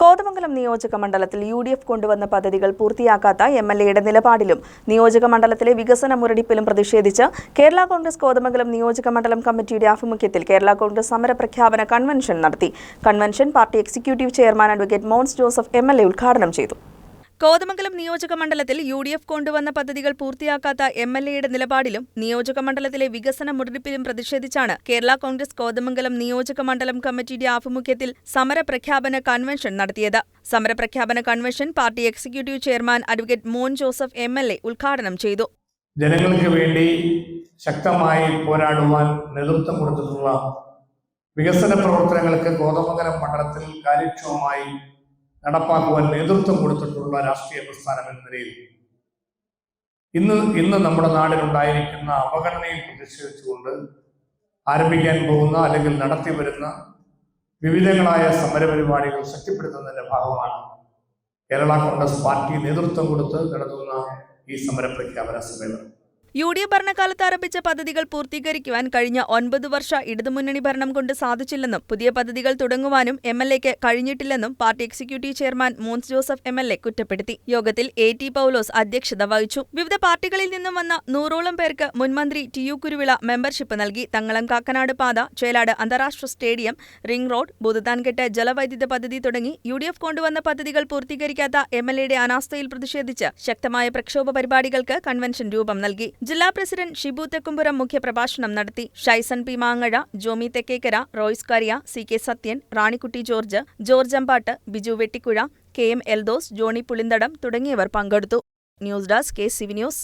കോതമംഗലം നിയോജക മണ്ഡലത്തിൽ UDF കൊണ്ടുവന്ന പദ്ധതികൾ പൂർത്തിയാക്കാത്ത MLAയുടെ നിലപാടിലും നിയോജക മണ്ഡലത്തിലെ വികസന മുരടിപ്പിലും പ്രതിഷേധിച്ച് കേരള കോൺഗ്രസ് കോതമംഗലം നിയോജക മണ്ഡലം കമ്മിറ്റിയുടെ ആഭിമുഖ്യത്തിൽ കേരള കോൺഗ്രസ് സമരപ്രഖ്യാപന കൺവെൻഷൻ നടത്തി. Convention party executive chairman advocate Mons Joseph MLA ഉദ്ഘാടനം ചെയ്തു. കോതമംഗലം നിയോജക മണ്ഡലത്തിൽ UDF കൊണ്ടുവന്ന പദ്ധതികൾ പൂർത്തിയാക്കാത്ത MLAയുടെ നിലപാടിലും നിയോജക മണ്ഡലത്തിലെ വികസന മുരടിപ്പിലും പ്രതിഷേധിച്ചാണ് കേരള കോൺഗ്രസ് കോതമംഗലം നിയോജക മണ്ഡലം കമ്മിറ്റിയുടെ ആഭിമുഖ്യത്തിൽ സമരപ്രഖ്യാപന കൺവെൻഷൻ നടത്തിയത്. സമരപ്രഖ്യാപന convention party executive chairman advocate Mon Joseph MLA ഉദ്ഘാടനം ചെയ്തു. ജനങ്ങൾക്ക് വേണ്ടി ശക്തമായി പോരാടുവാൻ നേതൃത്വം കൊടുത്തിട്ടുള്ള വികസന പ്രവർത്തനങ്ങൾക്ക് കോതമംഗലം മണ്ഡലത്തിൽ കാര്യക്ഷമമായി നടപ്പാക്കുവാൻ നേതൃത്വം കൊടുത്തിട്ടുള്ള രാഷ്ട്രീയ പ്രസ്ഥാനം എന്ന നിലയിൽ ഇന്ന് നമ്മുടെ നാടിനുണ്ടായിരിക്കുന്ന അവഗണനയിൽ പ്രതിഷേധിച്ചുകൊണ്ട് ആരംഭിക്കാൻ പോകുന്ന അല്ലെങ്കിൽ നടത്തി വരുന്ന വിവിധങ്ങളായ സമരപരിപാടികൾ ശക്തിപ്പെടുത്തുന്നതിന്റെ ഭാഗമാണ് കേരള കോൺഗ്രസ് പാർട്ടി നേതൃത്വം കൊടുത്ത് നടത്തുന്ന ഈ സമരപ്രഖ്യാപന സമ്മേളനം. UDF ഭരണകാലത്ത് ആരംഭിച്ച പദ്ധതികൾ പൂർത്തീകരിക്കുവാൻ കഴിഞ്ഞ 9 വർഷ ഇടതുമുന്നണി ഭരണം കൊണ്ട് സാധിച്ചില്ലെന്നും പുതിയ പദ്ധതികൾ തുടങ്ങുവാനും MLAയ്ക്ക് കഴിഞ്ഞിട്ടില്ലെന്നും party executive chairman Mons Joseph MLA കുറ്റപ്പെടുത്തി. യോഗത്തിൽ AT പൗലോസ് അധ്യക്ഷത വഹിച്ചു. വിവിധ പാർട്ടികളിൽ നിന്നും വന്ന 100ഓളം പേർക്ക് മുൻമന്ത്രി TU കുരുവിള മെമ്പർഷിപ്പ് നൽകി. തങ്ങളം കാക്കനാട് പാത, ചേലാട് അന്താരാഷ്ട്ര സ്റ്റേഡിയം, റിംഗ് റോഡ്, ബുധത്താൻകെട്ട് ജലവൈദ്യുത പദ്ധതി തുടങ്ങി UDF കൊണ്ടുവന്ന പദ്ധതികൾ പൂർത്തീകരിക്കാത്ത MLAയുടെ അനാസ്ഥയിൽ പ്രതിഷേധിച്ച് ശക്തമായ പ്രക്ഷോഭ പരിപാടികൾക്ക് കൺവെൻഷൻ രൂപം നൽകി. ജില്ലാ പ്രസിഡന്റ് ഷിബു തെക്കുംപുറം മുഖ്യപ്രഭാഷണം നടത്തി. ഷൈസൺ പി മാങ്ങഴ, ജോമി തെക്കേക്കര, റോയ്സ് കാരിയ, CK സത്യൻ, റാണിക്കുട്ടി ജോർജ് അമ്പാട്ട്, ബിജു വെട്ടിക്കുഴ, KM എൽദോസ്, ജോണി പുളിന്തടം തുടങ്ങിയവർ പങ്കെടുത്തു. News desk KCV news.